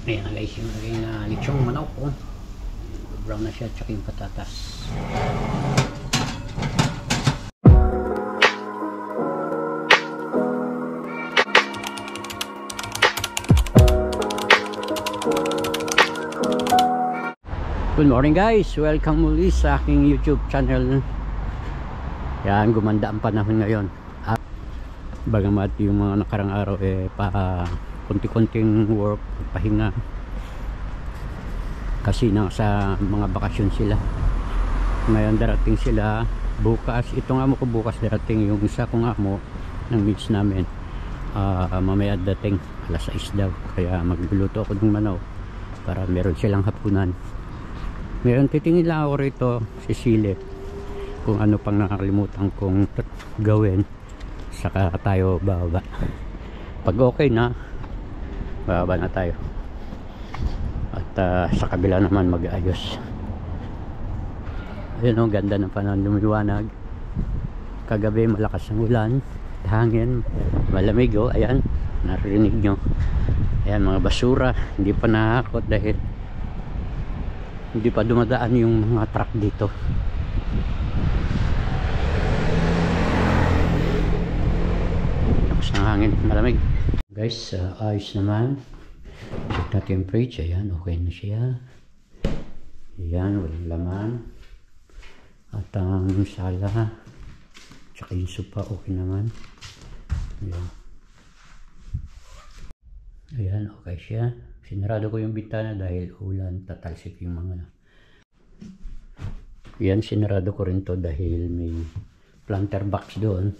Ayan na guys, yung lagay na lechong manok. Oh. Brown na siya, tsaka yung patatas. Good morning guys, welcome muli sa aking YouTube channel. Yan, gumanda ang panahon ngayon. At bagamat yung mga nakarang araw konti-konting work, pahinga kasi sa mga bakasyon sila. Ngayon darating sila bukas. Ito nga mo ko bukas darating yung isa kong amo ng meets namin. Mamaya dating alas 6 daw, kaya magluluto ako ng manok para meron silang hapunan. Ngayon titingin lang ako rito si Sile kung ano pang nakalimutan kong gawin, saka tayo bababa. Pag okay na, bababa na tayo at sa kabila naman mag-ayos. Ayun o, ganda ng panahon, lumiwanag. Kagabi malakas ang ulan, hangin, malamig o. Ayan, narinig nyo. Ayan, mga basura hindi pa nakakot dahil hindi pa dumadaan yung mga truck dito. Tapos ng hangin, malamig. Guys, ayos naman. Check natin yung fridge. Ayan, okay na siya. Ayan, walang laman. At ang sala tsaka yung sopa, okay naman. Ayan. Ayan, okay siya. Sinarado ko yung bintana dahil ulan, tatalsik yung mga. Yan, sinarado ko rin to dahil may planter box doon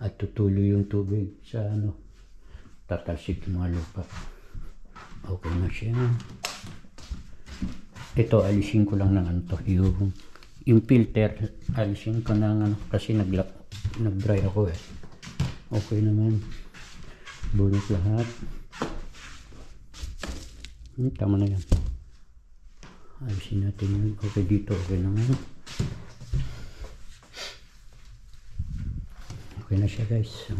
at tutuloy yung tubig sa tatalsik yung mga lupa. Okay na siya. Ito, alisin ko lang ng yung filter, alisin ko ng kasi nag-dry ako eh. Okay naman. Bunot lahat. Tama na yan. Alisin natin yun. Okay dito, okay naman. Okay na siya guys.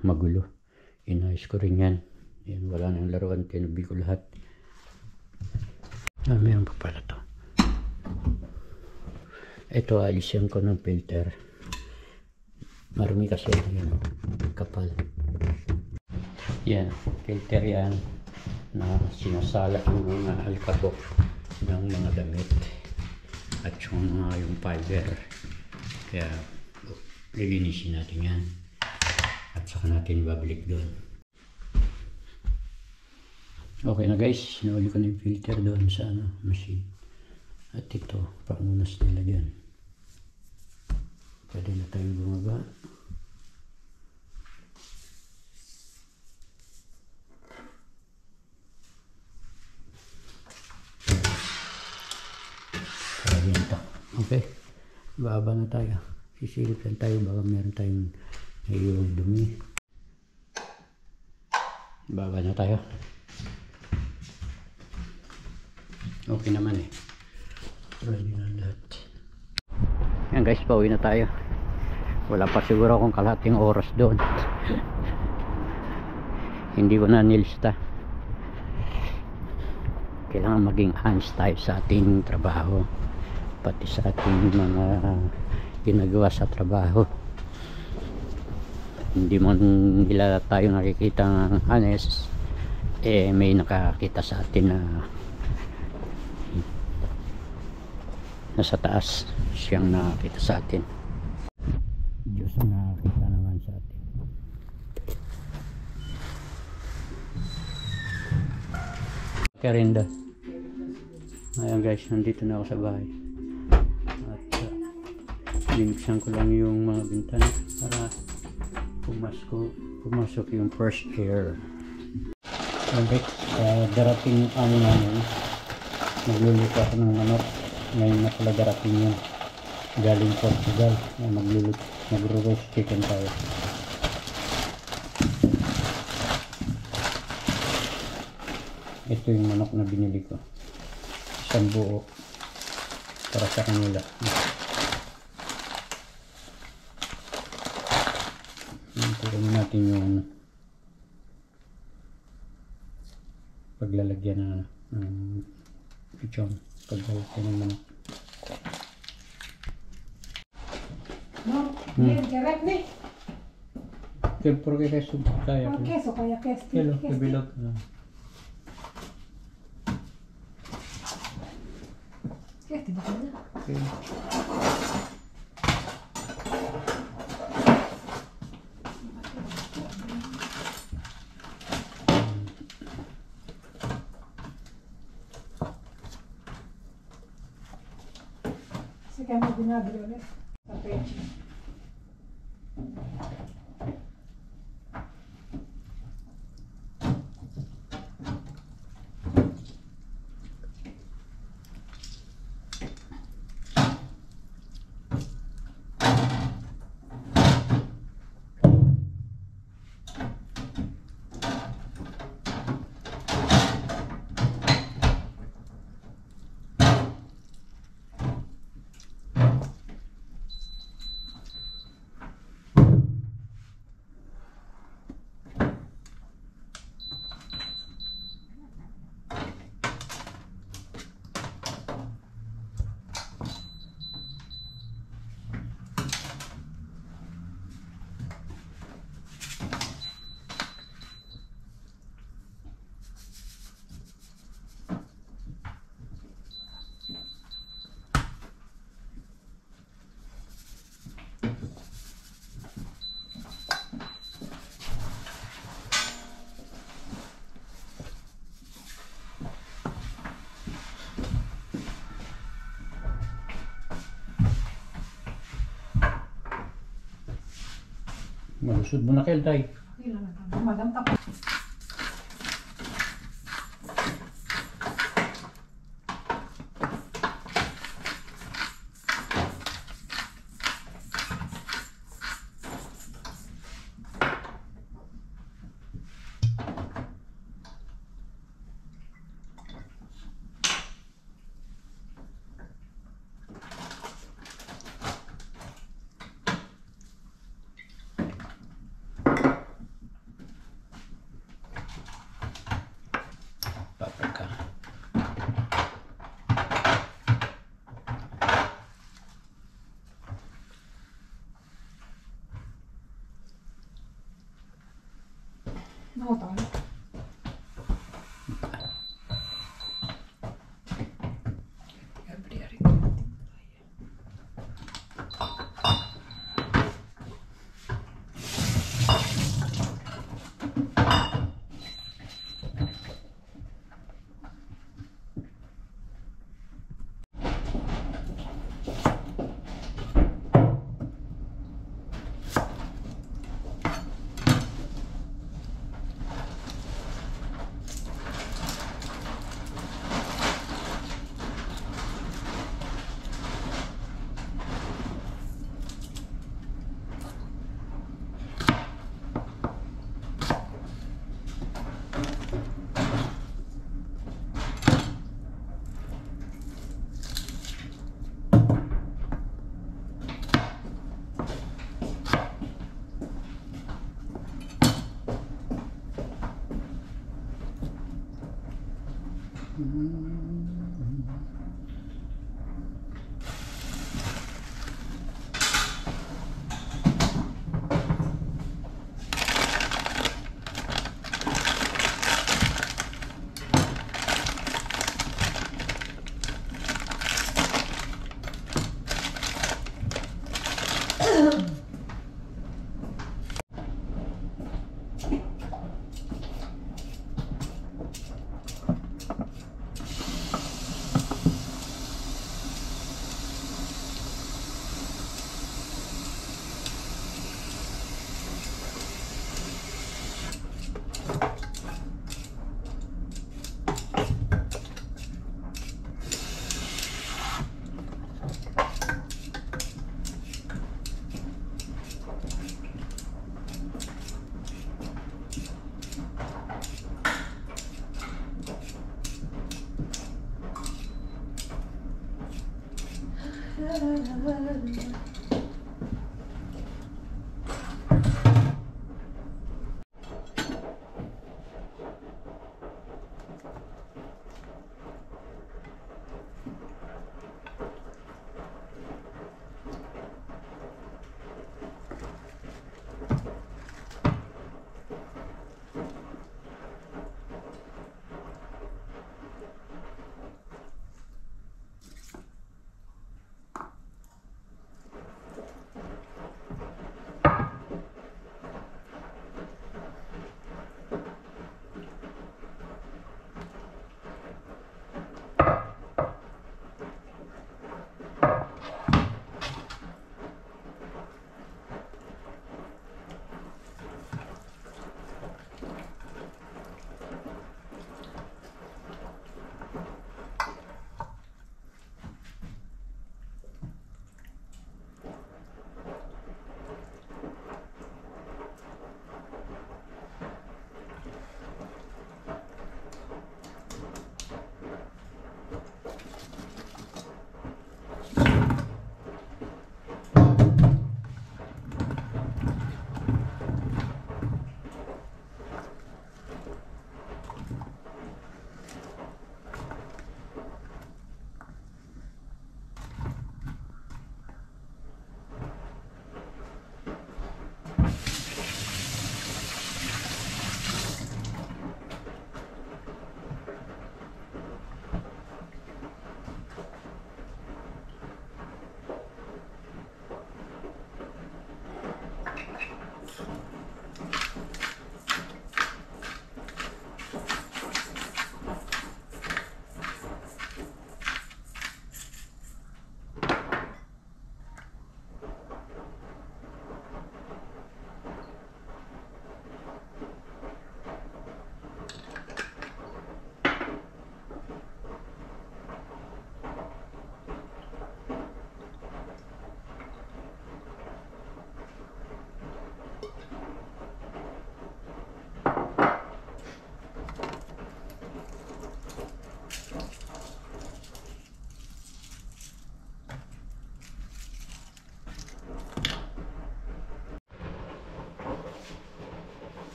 Magulo. Inayos ko rin yan. Yan, wala nang laruan. Tinubi ko lahat. Meron pa pala to. Ito, alisin ko ng filter. Marami kasi yan. Kapal. Yan, filter yan na sinasala yung mga alkabok ng mga damit at yung fiber. Kaya lilinisin natin yan at saka natin ibabalik doon. Okay na guys, nauli ko na yung filter doon sa machine. At ito, pangunas nila dyan. Pwede na tayong bumaba. Okay, baba na tayo. Sisilip lang tayo, baka meron tayong yung dumi. Baba na tayo. Okay naman eh. Ready na lahat. Yan guys, pauwi na tayo. Wala pa siguro akong kalahating oras doon. Hindi ko na nilista. Kailangan maging honest tayo sa ating trabaho, pati sa ating mga ginagawa sa trabaho. Hindi mo nila tayo nakikita ng honest, may nakakita sa atin na nasa taas, siyang nakakita sa atin. Diyos ang nakakita naman sa atin. Karinda. Ayan guys, nandito na ako sa bahay. Binuksan ko lang yung mga bintana para pumasok yung fresh air. Okay, darating yung amo namin. Magluluto ako ng manok. Ngayon na pala darating yun. Galing Portugal. Magro-roast chicken tayo. Ito yung manok na binili ko. Isang buo para sa kanila. Tignan natin yung paglalagyan ng pichon, paglalagyan ng manok. No, gerek nih. Porque queso kaya ko. Queso kayak queso. Hello, kebilog. Queso di mana? Okay. Saya mau binagre ulit. Sa pecho. Malusod mo na kayo, tay. Okay lang naman. Madam tapos. Paprika. Nauta ka na.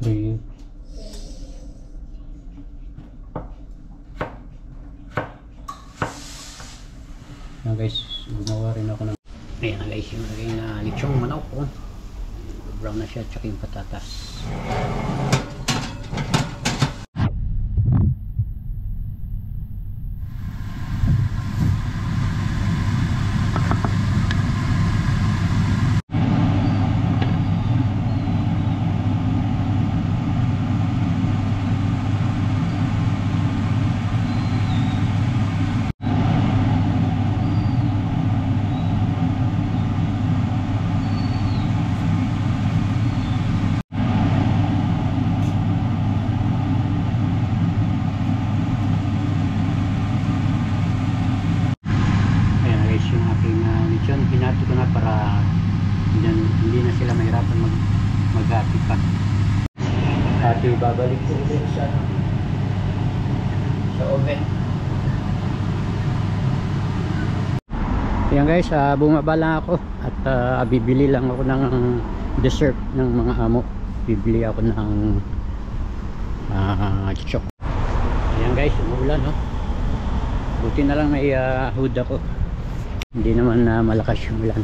3. Yan guys, gumawa rin ako ng ayan na guys, yung lagay na lechong manok oh. Brown na siya, tsaka yung patatas. Hinati ko na para hindi na sila mahirapan maghati pa. At babalik ko ulit sa oven. Ayan guys, bumaba lang ako at bibili lang ako ng dessert ng mga amo. Bibili ako ng chok. Ayan guys, umuulan no. Buti na lang may hood ako. Hindi naman malakas yung ulan,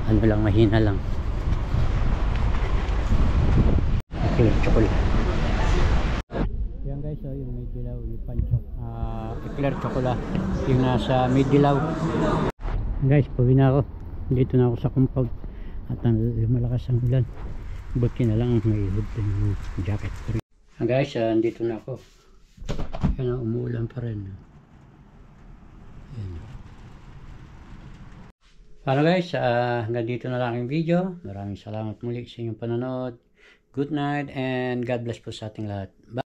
ano lang, mahina lang. Okay, chocolate. Yan guys, yung may dilaw, yung panchok, eclair chocolate, yung nasa may dilaw. Guys, pauwi na ako. Dito na ako sa compound at malakas ang ulan. Buti na lang may hood yung jacket. Guys, dito na ako. Yan, umuulan pa rin. Yan. Paano guys, hanggang dito na lang yung video. Maraming salamat muli sa inyong panonood. Good night and God bless po sa ating lahat. Bye!